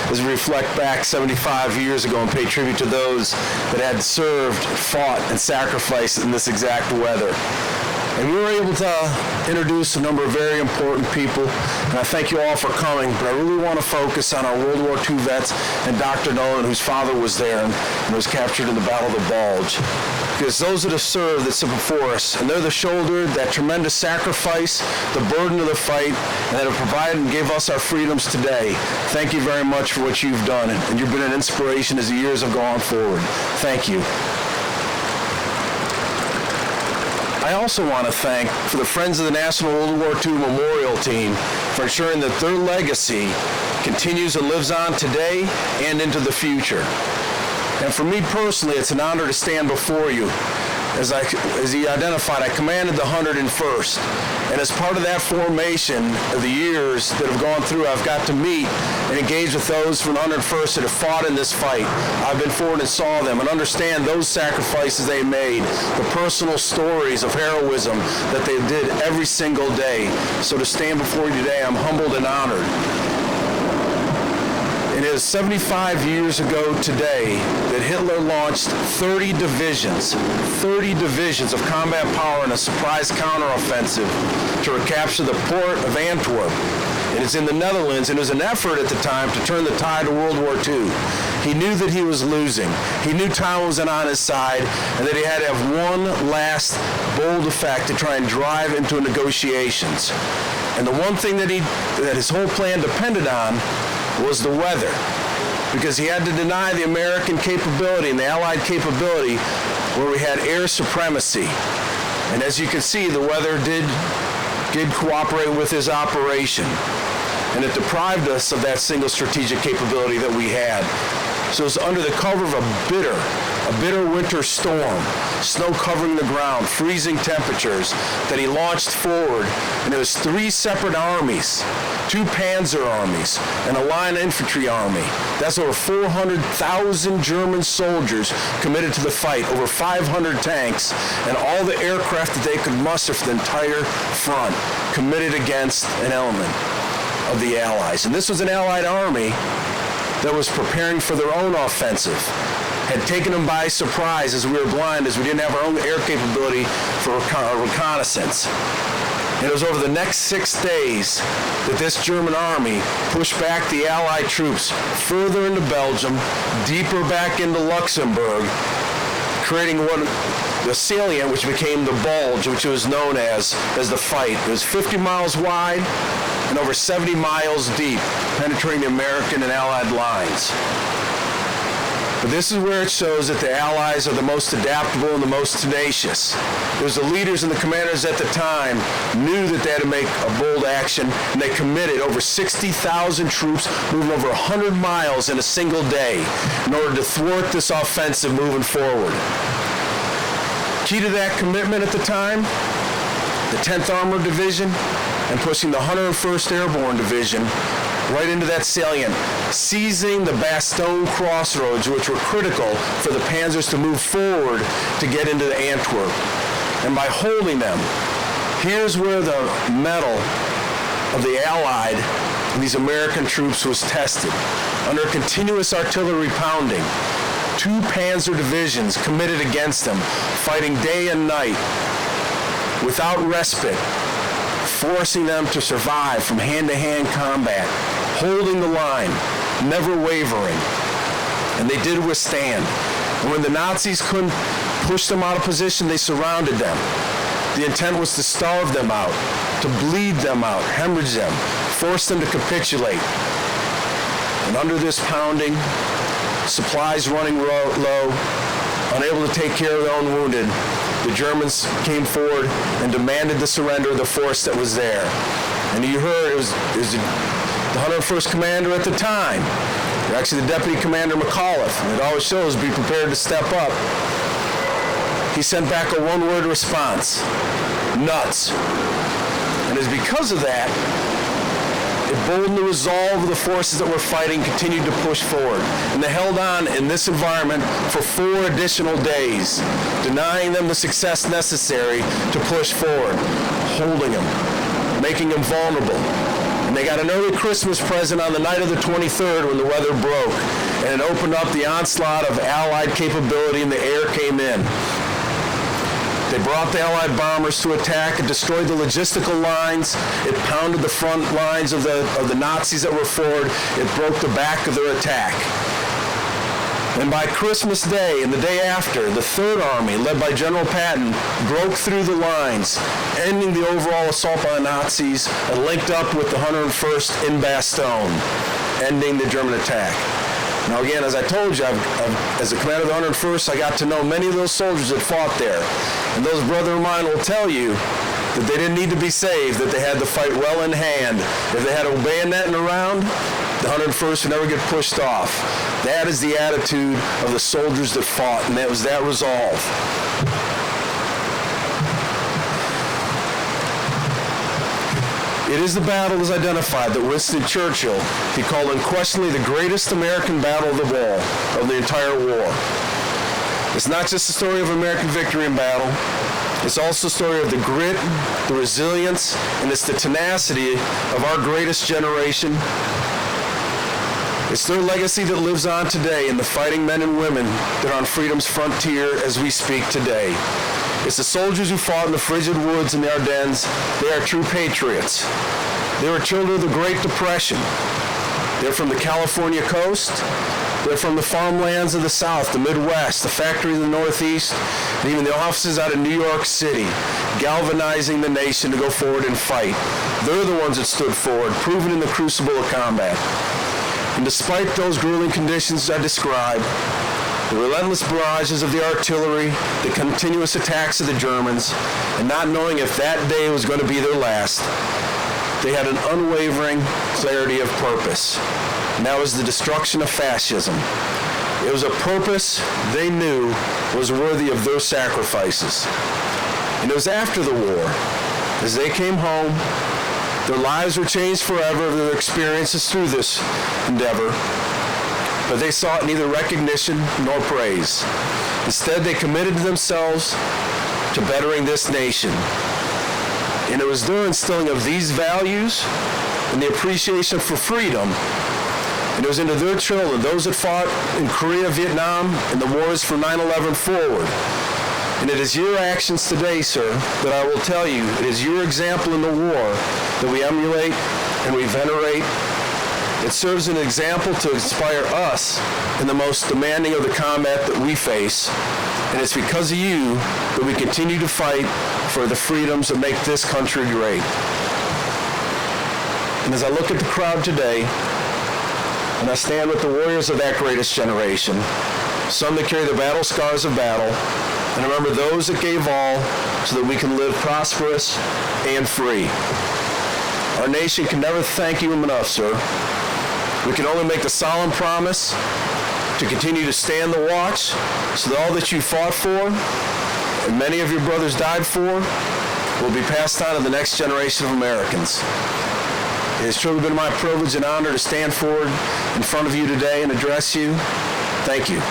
as we reflect back 75 years ago and pay tribute to those that had served, fought, and sacrificed in this exact weather. And we were able to introduce a number of very important people, and I thank you all for coming, but I really want to focus on our World War II vets and Dr. Nolan, whose father was there and was captured in the Battle of the Bulge. Because those that have served, that sit before us, and they're the shoulder, that tremendous sacrifice, the burden of the fight, and that have provided and gave us our freedoms today. Thank you very much for what you've done, and you've been an inspiration as the years have gone forward. Thank you. I also want to thank for the Friends of the National World War II Memorial Team for ensuring that their legacy continues and lives on today and into the future. And for me personally, it's an honor to stand before you. As he identified, I commanded the 101st. And as part of that formation of the years that have gone through, I've got to meet and engage with those from the 101st that have fought in this fight. I've been forward and saw them and understand those sacrifices they made, the personal stories of heroism that they did every single day. So to stand before you today, I'm humbled and honored. It is 75 years ago today that Hitler launched 30 divisions of combat power in a surprise counteroffensive to recapture the port of Antwerp. It is in the Netherlands, and it was an effort at the time to turn the tide of World War II. He knew that he was losing. He knew time wasn't on his side, and that he had to have one last bold effect to try and drive into negotiations. And the one thing that his whole plan depended on was the weather, because he had to deny the American capability and the Allied capability where we had air supremacy. And as you can see, the weather did cooperate with his operation, and it deprived us of that single strategic capability that we had. So it was under the cover of a bitter winter storm, snow covering the ground, freezing temperatures, that he launched forward. And it was 3 separate armies, 2 Panzer armies, and a line infantry army. That's over 400,000 German soldiers committed to the fight, over 500 tanks, and all the aircraft that they could muster for the entire front, committed against an element of the Allies. And this was an Allied army that was preparing for their own offensive, had taken them by surprise as we were blind, as we didn't have our own air capability for reconnaissance. And it was over the next 6 days that this German army pushed back the Allied troops further into Belgium, deeper back into Luxembourg, creating the salient, which became the Bulge, which was known as the fight. It was 50 miles wide and over 70 miles deep, penetrating the American and Allied lines. But this is where it shows that the Allies are the most adaptable and the most tenacious. It was the leaders and the commanders at the time knew that they had to make a bold action, and they committed over 60,000 troops, moving over 100 miles in a single day in order to thwart this offensive moving forward. Key to that commitment at the time, the 10th Armored Division, and pushing the 101st Airborne Division right into that salient, seizing the Bastogne crossroads, which were critical for the panzers to move forward to get into the Antwerp. And by holding them, here's where the mettle of the Allied and these American troops was tested. Under continuous artillery pounding, 2 panzer divisions committed against them, fighting day and night without respite, forcing them to survive from hand-to-hand combat, holding the line, never wavering. And they did withstand. And when the Nazis couldn't push them out of position, they surrounded them. The intent was to starve them out, to bleed them out, hemorrhage them, force them to capitulate. And under this pounding, supplies running low, unable to take care of their own wounded, the Germans came forward and demanded the surrender of the force that was there. And you heard it was the 101st commander at the time, actually the Deputy Commander McAuliffe, and it always shows be prepared to step up. He sent back a one-word response: nuts. And it's because of that, it boldened the resolve of the forces that were fighting, continued to push forward. And they held on in this environment for 4 additional days, denying them the success necessary to push forward, holding them, making them vulnerable. And they got an early Christmas present on the night of the 23rd when the weather broke, and it opened up the onslaught of Allied capability and the air came in. They brought the Allied bombers to attack and destroyed the logistical lines. It pounded the front lines of the Nazis that were forward. It broke the back of their attack. And by Christmas Day and the day after, the Third Army, led by General Patton, broke through the lines, ending the overall assault by the Nazis, and linked up with the 101st in Bastogne, ending the German attack. Now again, as I told you, as the commander of the 101st, I got to know many of those soldiers that fought there. And those brothers of mine will tell you that they didn't need to be saved, that they had the fight well in hand. If they had a bayonet in the round, the 101st would never get pushed off. That is the attitude of the soldiers that fought, and that was that resolve. It is the battle as identified that Winston Churchill, he called unquestionably the greatest American battle of all, of the entire war. It's not just the story of American victory in battle. It's also the story of the grit, the resilience, and it's the tenacity of our greatest generation. It's their legacy that lives on today in the fighting men and women that are on freedom's frontier as we speak today. It's the soldiers who fought in the frigid woods in the Ardennes. They are true patriots. They were children of the Great Depression. They're from the California coast. They're from the farmlands of the South, the Midwest, the factories of the Northeast, and even the offices out of New York City, galvanizing the nation to go forward and fight. They're the ones that stood forward, proven in the crucible of combat. And despite those grueling conditions I described, the relentless barrages of the artillery, the continuous attacks of the Germans, and not knowing if that day was going to be their last, they had an unwavering clarity of purpose. And that was the destruction of fascism. It was a purpose they knew was worthy of their sacrifices. And it was after the war, as they came home, their lives were changed forever, their experiences through this endeavor, but they sought neither recognition nor praise. Instead, they committed themselves to bettering this nation. And it was their instilling of these values and the appreciation for freedom, and it was into their children, those that fought in Korea, Vietnam, and the wars from 9/11 forward. And it is your actions today, sir, that I will tell you, it is your example in the war that we emulate and we venerate. It serves an example to inspire us in the most demanding of the combat that we face. And it's because of you that we continue to fight for the freedoms that make this country great. And as I look at the crowd today, and I stand with the warriors of that greatest generation, some that carry the battle scars of battle, and remember those that gave all so that we can live prosperous and free. Our nation can never thank you enough, sir. We can only make the solemn promise to continue to stand the watch so that all that you fought for and many of your brothers died for will be passed on to the next generation of Americans. It has truly been my privilege and honor to stand forward in front of you today and address you. Thank you.